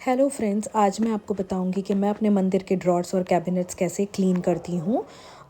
Hello friends, आज मैं आपको बताऊंगी कि मैं अपने मंदिर के ड्रॉर्स और कैबिनेट्स कैसे क्लीन करती हूँ।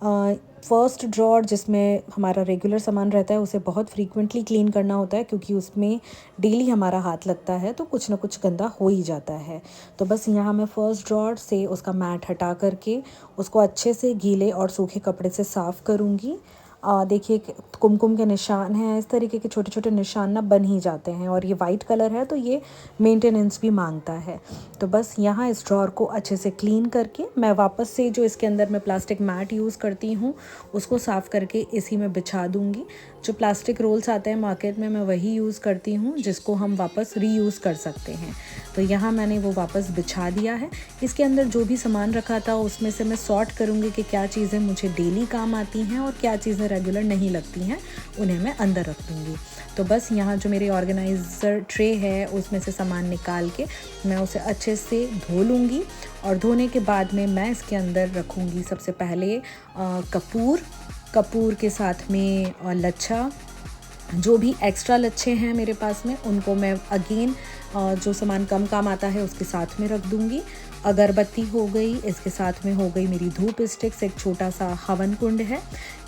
फर्स्ट ड्रॉर जिसमें हमारा रेगुलर सामान रहता है उसे बहुत फ्रीक्वेंटली क्लीन करना होता है, क्योंकि उसमें डेली हमारा हाथ लगता है तो कुछ ना कुछ गंदा हो ही जाता है। तो बस यहाँ मैं फ़र्स्ट ड्रॉर से उसका मैट हटा करके उसको अच्छे से गीले और सूखे कपड़े से साफ़ करूँगी। देखिए कुमकुम के निशान हैं, इस तरीके के छोटे छोटे निशान ना बन ही जाते हैं, और ये वाइट कलर है तो ये मेंटेनेंस भी मांगता है। तो बस यहाँ इस ड्रॉर को अच्छे से क्लीन करके मैं वापस से जो इसके अंदर मैं प्लास्टिक मैट यूज़ करती हूँ उसको साफ़ करके इसी में बिछा दूँगी। जो प्लास्टिक रोल्स आते हैं मार्केट में मैं वही यूज़ करती हूँ, जिसको हम वापस रीयूज़ कर सकते हैं। तो यहाँ मैंने वो वापस बिछा दिया है। इसके अंदर जो भी सामान रखा था उसमें से मैं सॉर्ट करूँगी कि क्या चीज़ें मुझे डेली काम आती हैं और क्या चीज़ें रेगुलर नहीं लगती हैं, उन्हें मैं अंदर रख दूँगी। तो बस यहाँ जो मेरी ऑर्गेनाइज़र ट्रे है उसमें से सामान निकाल के मैं उसे अच्छे से धो लूँगी, और धोने के बाद में मैं इसके अंदर रखूँगी सबसे पहले कपूर के साथ में लच्छा। जो भी एक्स्ट्रा लच्छे हैं मेरे पास में उनको मैं अगेन जो सामान कम काम आता है उसके साथ में रख दूँगी। अगरबत्ती हो गई, इसके साथ में हो गई मेरी धूप स्टिक्स, एक छोटा सा हवन कुंड है,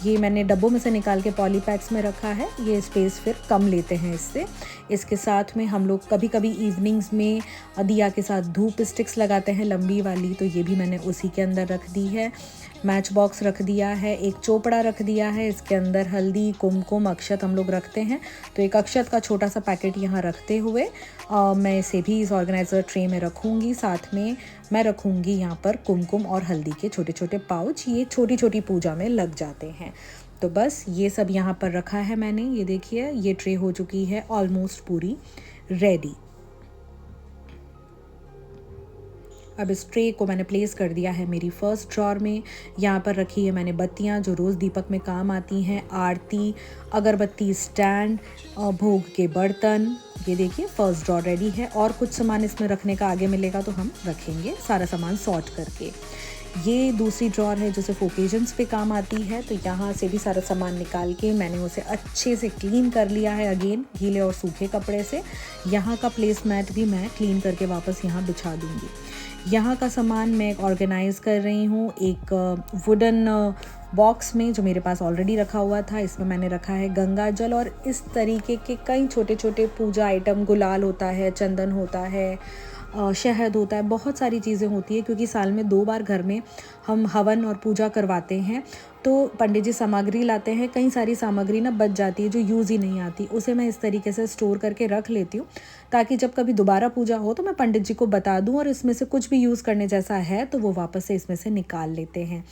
ये मैंने डब्बों में से निकाल के पॉली पैक्स में रखा है, ये स्पेस फिर कम लेते हैं इससे। इसके साथ में हम लोग कभी कभी इवनिंग्स में दिया के साथ धूप स्टिक्स लगाते हैं लंबी वाली, तो ये भी मैंने उसी के अंदर रख दी है। मैच बॉक्स रख दिया है, एक चोपड़ा रख दिया है, इसके अंदर हल्दी कुमकुम अक्षत हम लोग रखते हैं, तो एक अक्षत का छोटा सा पैकेट यहाँ रखते हुए मैं इसे भी इस ऑर्गेनाइज़र ट्रे में रखूँगी। साथ में मैं रखूँगी यहाँ पर कुमकुम और हल्दी के छोटे छोटे पाउच, ये छोटी छोटी पूजा में लग जाते हैं। तो बस ये सब यहाँ पर रखा है मैंने, ये देखिए ये ट्रे हो चुकी है ऑलमोस्ट पूरी रेडी। अब इस ट्रे को मैंने प्लेस कर दिया है मेरी फ़र्स्ट ड्रॉर में। यहाँ पर रखी है मैंने बत्तियाँ जो रोज़ दीपक में काम आती हैं, आरती, अगरबत्ती स्टैंड, भोग के बर्तन। ये देखिए फ़र्स्ट ड्रॉर रेडी है, और कुछ सामान इसमें रखने का आगे मिलेगा तो हम रखेंगे सारा सामान सॉर्ट करके। ये दूसरी ड्रॉर है जो सिर्फ ओकेजन्स पे काम आती है, तो यहाँ से भी सारा सामान निकाल के मैंने उसे अच्छे से क्लीन कर लिया है, अगेन गीले और सूखे कपड़े से। यहाँ का प्लेस मैट भी मैं क्लीन करके वापस यहाँ बिछा दूँगी। यहाँ का सामान मैं ऑर्गेनाइज़ कर रही हूँ एक वुडन बॉक्स में जो मेरे पास ऑलरेडी रखा हुआ था। इसमें मैंने रखा है गंगा जल और इस तरीके के कई छोटे छोटे पूजा आइटम, गुलाल होता है, चंदन होता है, शहद होता है, बहुत सारी चीज़ें होती है, क्योंकि साल में 2 बार घर में हम हवन और पूजा करवाते हैं। तो पंडित जी सामग्री लाते हैं, कई सारी सामग्री ना बच जाती है जो यूज़ ही नहीं आती, उसे मैं इस तरीके से स्टोर करके रख लेती हूँ, ताकि जब कभी दोबारा पूजा हो तो मैं पंडित जी को बता दूँ और इसमें से कुछ भी यूज़ करने जैसा है तो वो वापस से इसमें से निकाल लेते हैं।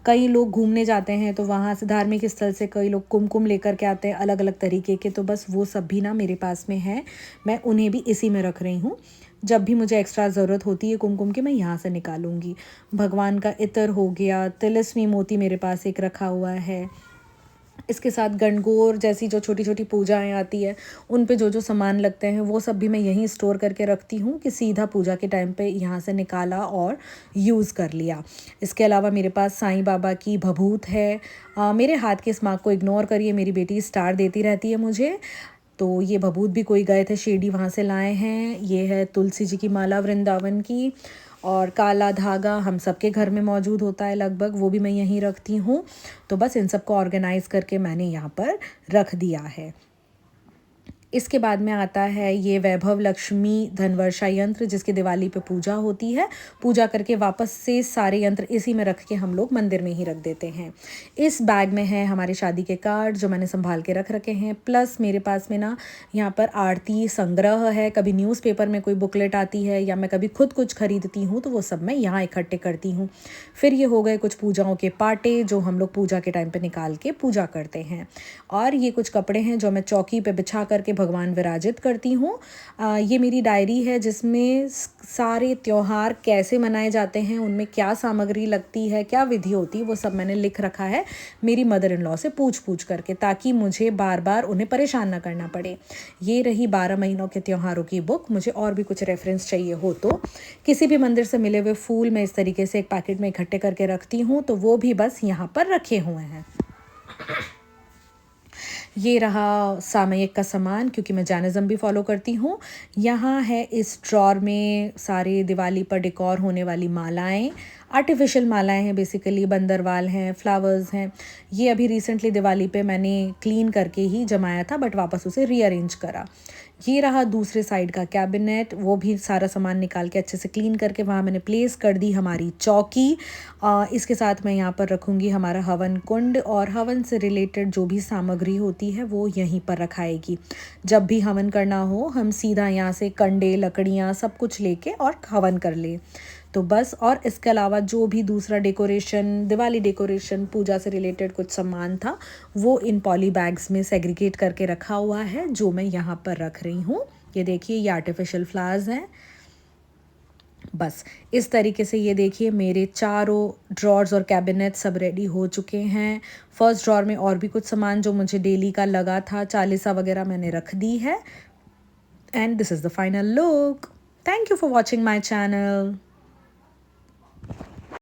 कई लोग घूमने जाते हैं तो वहाँ से धार्मिक स्थल से कई लोग कुमकुम लेकर के आते हैं अलग अलग तरीके के, तो बस वो सब भी ना मेरे पास में है, मैं उन्हें भी इसी में रख रही हूँ। जब भी मुझे एक्स्ट्रा ज़रूरत होती है कुमकुम की मैं यहाँ से निकालूंगी। भगवान का इत्र हो गया, तिलस्मी मोती मेरे पास एक रखा हुआ है। इसके साथ गणगौर जैसी जो छोटी छोटी पूजाएं आती है उन पे जो जो सामान लगते हैं वो सब भी मैं यहीं स्टोर करके रखती हूँ, कि सीधा पूजा के टाइम पे यहाँ से निकाला और यूज़ कर लिया। इसके अलावा मेरे पास साईं बाबा की भभूत है। मेरे हाथ के इस मार्क को इग्नोर करिए, मेरी बेटी स्टार देती रहती है मुझे। तो ये भभूत भी कोई गए थे शिरडी वहाँ से लाए हैं। ये है तुलसी जी की माला वृंदावन की, और काला धागा हम सबके घर में मौजूद होता है लगभग, वो भी मैं यहीं रखती हूँ। तो बस इन सबको ऑर्गेनाइज़ करके मैंने यहाँ पर रख दिया है। इसके बाद में आता है ये वैभव लक्ष्मी धनवर्षा यंत्र, जिसकी दिवाली पे पूजा होती है। पूजा करके वापस से सारे यंत्र इसी में रख के हम लोग मंदिर में ही रख देते हैं। इस बैग में है हमारे शादी के कार्ड जो मैंने संभाल के रख रखे हैं, प्लस मेरे पास में ना यहाँ पर आरती संग्रह है, कभी न्यूज़पेपर में कोई बुकलेट आती है या मैं कभी खुद कुछ खरीदती हूँ तो वो सब मैं यहाँ इकट्ठे करती हूँ। फिर ये हो गए कुछ पूजाओं के पाटे जो हम लोग पूजा के टाइम पे निकाल के पूजा करते हैं, और ये कुछ कपड़े हैं जो मैं चौकी पे बिछा करके भगवान विराजित करती हूँ। ये मेरी डायरी है जिसमें सारे त्योहार कैसे मनाए जाते हैं, उनमें क्या सामग्री लगती है, क्या विधि होती है, वो सब मैंने लिख रखा है मेरी मदर इन लॉ से पूछ करके, ताकि मुझे बार बार उन्हें परेशान ना करना पड़े। ये रही 12 महीनों के त्योहारों की बुक। मुझे और भी कुछ रेफरेंस चाहिए हो तो किसी भी मंदिर से मिले हुए फूल मैं इस तरीके से एक पैकेट में इकट्ठे करके रखती हूँ, तो वो भी बस यहाँ पर रखे हुए हैं। ये रहा सामयिक का सामान, क्योंकि मैं जैनिज़्म भी फ़ॉलो करती हूँ। यहाँ है इस ड्रॉर में सारे दिवाली पर डेकोर होने वाली मालाएँ, आर्टिफ़िशियल मालाएँ हैं बेसिकली, बंदरवाल हैं, फ्लावर्स हैं। ये अभी रिसेंटली दिवाली पे मैंने क्लीन करके ही जमाया था, बट वापस उसे रीअरेंज करा। ये रहा दूसरे साइड का कैबिनेट, वो भी सारा सामान निकाल के अच्छे से क्लीन करके वहाँ मैंने प्लेस कर दी हमारी चौकी। इसके साथ मैं यहाँ पर रखूँगी हमारा हवन कुंड, और हवन से रिलेटेड जो भी सामग्री होती है वो यहीं पर रखाएगी। जब भी हवन करना हो हम सीधा यहाँ से कंडे, लकड़ियाँ सब कुछ लेके और हवन कर ले तो बस। और इसके अलावा जो भी दूसरा डेकोरेशन, दिवाली डेकोरेशन, पूजा से रिलेटेड कुछ सामान था वो इन पॉली बैग्स में सेग्रीगेट करके रखा हुआ है, जो मैं यहाँ पर रख रही हूँ। ये देखिए, ये आर्टिफिशियल फ्लावर्स हैं। बस इस तरीके से ये देखिए मेरे चारों ड्रॉर्स और कैबिनेट सब रेडी हो चुके हैं। फर्स्ट ड्रॉर में और भी कुछ सामान जो मुझे डेली का लगा था, चालीसा वगैरह, मैंने रख दी है। And this is the final look. Thank you for watching my channel.